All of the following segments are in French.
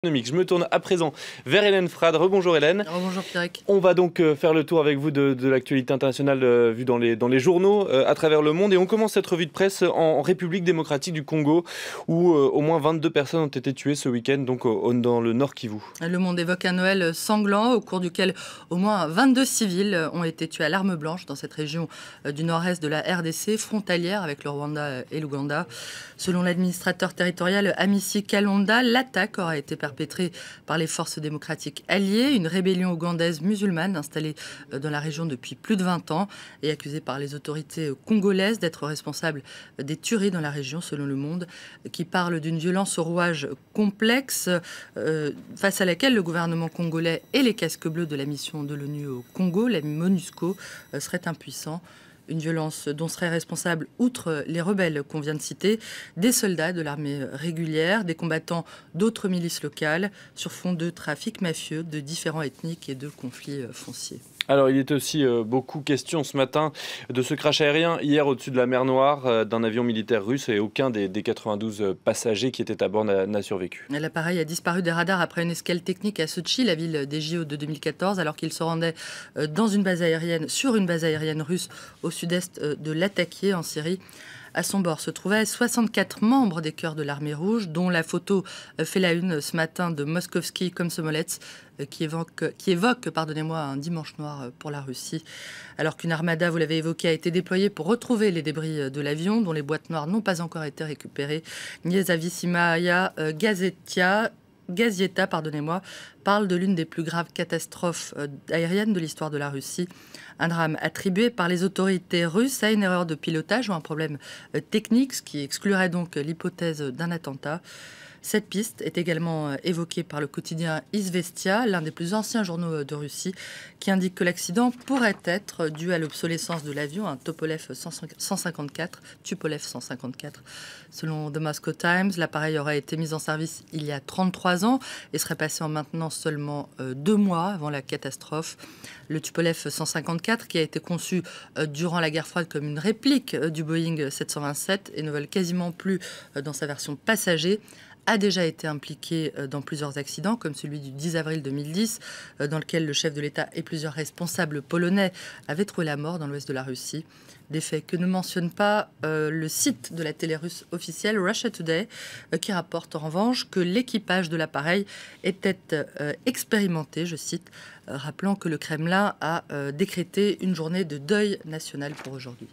Je me tourne à présent vers Hélène Frade. Rebonjour Hélène. Rebonjour Pierrick. On va donc faire le tour avec vous de l'actualité internationale vue dans les journaux à travers le monde. Et on commence cette revue de presse en République démocratique du Congo où au moins 22 personnes ont été tuées ce week-end donc dans le Nord Kivu. Le Monde évoque un Noël sanglant au cours duquel au moins 22 civils ont été tués à l'arme blanche dans cette région du nord-est de la RDC, frontalière avec le Rwanda et l'Ouganda. Selon l'administrateur territorial Amici Kalonda, l'attaque aura été perpétrée par les forces démocratiques alliées, une rébellion ougandaise musulmane installée dans la région depuis plus de 20 ans et accusée par les autorités congolaises d'être responsable des tueries dans la région, selon Le Monde, qui parle d'une violence au rouage complexe face à laquelle le gouvernement congolais et les casques bleus de la mission de l'ONU au Congo, la MONUSCO, seraient impuissants. Une violence dont seraient responsables, outre les rebelles qu'on vient de citer, des soldats de l'armée régulière, des combattants d'autres milices locales, sur fond de trafic mafieux, de différents ethniques et de conflits fonciers. Alors, il est aussi beaucoup question ce matin de ce crash aérien hier au-dessus de la mer Noire d'un avion militaire russe et aucun des 92 passagers qui étaient à bord n'a survécu. L'appareil a disparu des radars après une escale technique à Sochi, la ville des JO de 2014, alors qu'il se rendait sur une base aérienne russe au sud-est de Latakia en Syrie. À son bord se trouvaient 64 membres des Chœurs de l'Armée Rouge, dont la photo fait la une ce matin de Moskovski Komsomolets, qui évoque un dimanche noir pour la Russie. Alors qu'une armada, vous l'avez évoqué, a été déployée pour retrouver les débris de l'avion, dont les boîtes noires n'ont pas encore été récupérées. Niezawissimaya Gazieta, parle de l'une des plus graves catastrophes aériennes de l'histoire de la Russie. Un drame attribué par les autorités russes à une erreur de pilotage ou un problème technique, ce qui exclurait donc l'hypothèse d'un attentat. Cette piste est également évoquée par le quotidien Izvestia, l'un des plus anciens journaux de Russie, qui indique que l'accident pourrait être dû à l'obsolescence de l'avion, un Tupolev 154. Selon The Moscow Times, l'appareil aurait été mis en service il y a 33 ans et serait passé en maintenance seulement 2 mois avant la catastrophe. Le Tupolev 154, qui a été conçu durant la guerre froide comme une réplique du Boeing 727 et ne vole quasiment plus dans sa version passager, a déjà été impliqué dans plusieurs accidents, comme celui du 10 avril 2010, dans lequel le chef de l'État et plusieurs responsables polonais avaient trouvé la mort dans l'ouest de la Russie. Des faits que ne mentionne pas le site de la télé russe officielle Russia Today, qui rapporte en revanche que l'équipage de l'appareil était expérimenté, je cite, rappelant que le Kremlin a décrété une journée de deuil national pour aujourd'hui.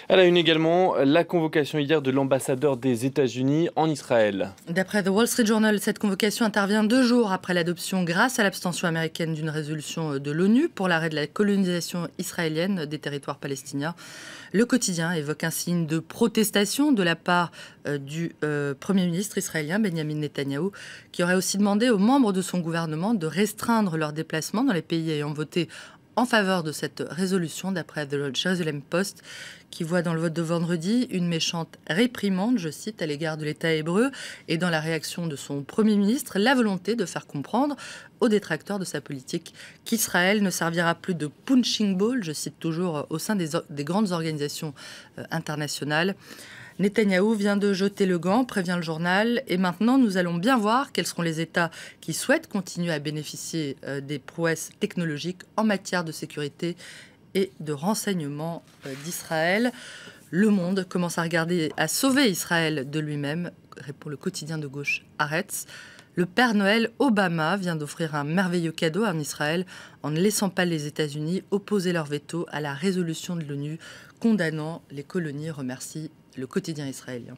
Elle a une également la convocation hier de l'ambassadeur des États-Unis en Israël. D'après The Wall Street Journal, cette convocation intervient 2 jours après l'adoption, grâce à l'abstention américaine, d'une résolution de l'ONU pour l'arrêt de la colonisation israélienne des territoires palestiniens. Le quotidien évoque un signe de protestation de la part du Premier ministre israélien Benjamin Netanyahou, qui aurait aussi demandé aux membres de son gouvernement de restreindre leurs déplacements dans les pays ayant voté en faveur de cette résolution, d'après The Jerusalem Post, qui voit dans le vote de vendredi une méchante réprimande, je cite, à l'égard de l'État hébreu, et dans la réaction de son Premier ministre, la volonté de faire comprendre aux détracteurs de sa politique qu'Israël ne servira plus de punching ball, je cite toujours, au sein des grandes organisations internationales. Netanyahou vient de jeter le gant, prévient le journal, et maintenant nous allons bien voir quels seront les États qui souhaitent continuer à bénéficier des prouesses technologiques en matière de sécurité et de renseignement d'Israël. Le Monde commence à sauver Israël de lui-même, répond le quotidien de gauche Haaretz. Le Père Noël Obama vient d'offrir un merveilleux cadeau en Israël en ne laissant pas les États-Unis opposer leur veto à la résolution de l'ONU condamnant les colonies, remercie le quotidien israélien.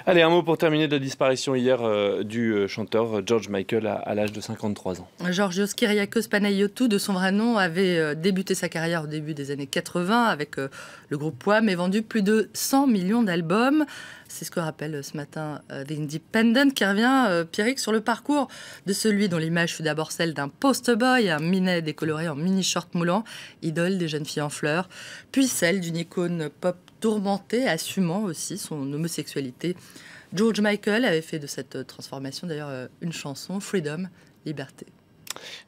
Allez, un mot pour terminer de la disparition hier du chanteur George Michael à l'âge de 53 ans. Georgios Kyriakos Panayiotou, de son vrai nom, avait débuté sa carrière au début des années 80 avec le groupe Wham et vendu plus de 100 millions d'albums. C'est ce que rappelle ce matin The Independent, qui revient, Pierrick, sur le parcours de celui dont l'image fut d'abord celle d'un poster boy, un minet décoloré en mini-short moulant, idole des jeunes filles en fleurs, puis celle d'une icône pop tourmentée, assumant aussi son homosexualité. George Michael avait fait de cette transformation d'ailleurs une chanson, Freedom, Liberté.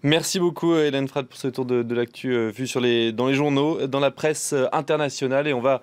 Merci beaucoup Hélène Frade pour ce tour de l'actu vu dans les journaux, dans la presse internationale, et on va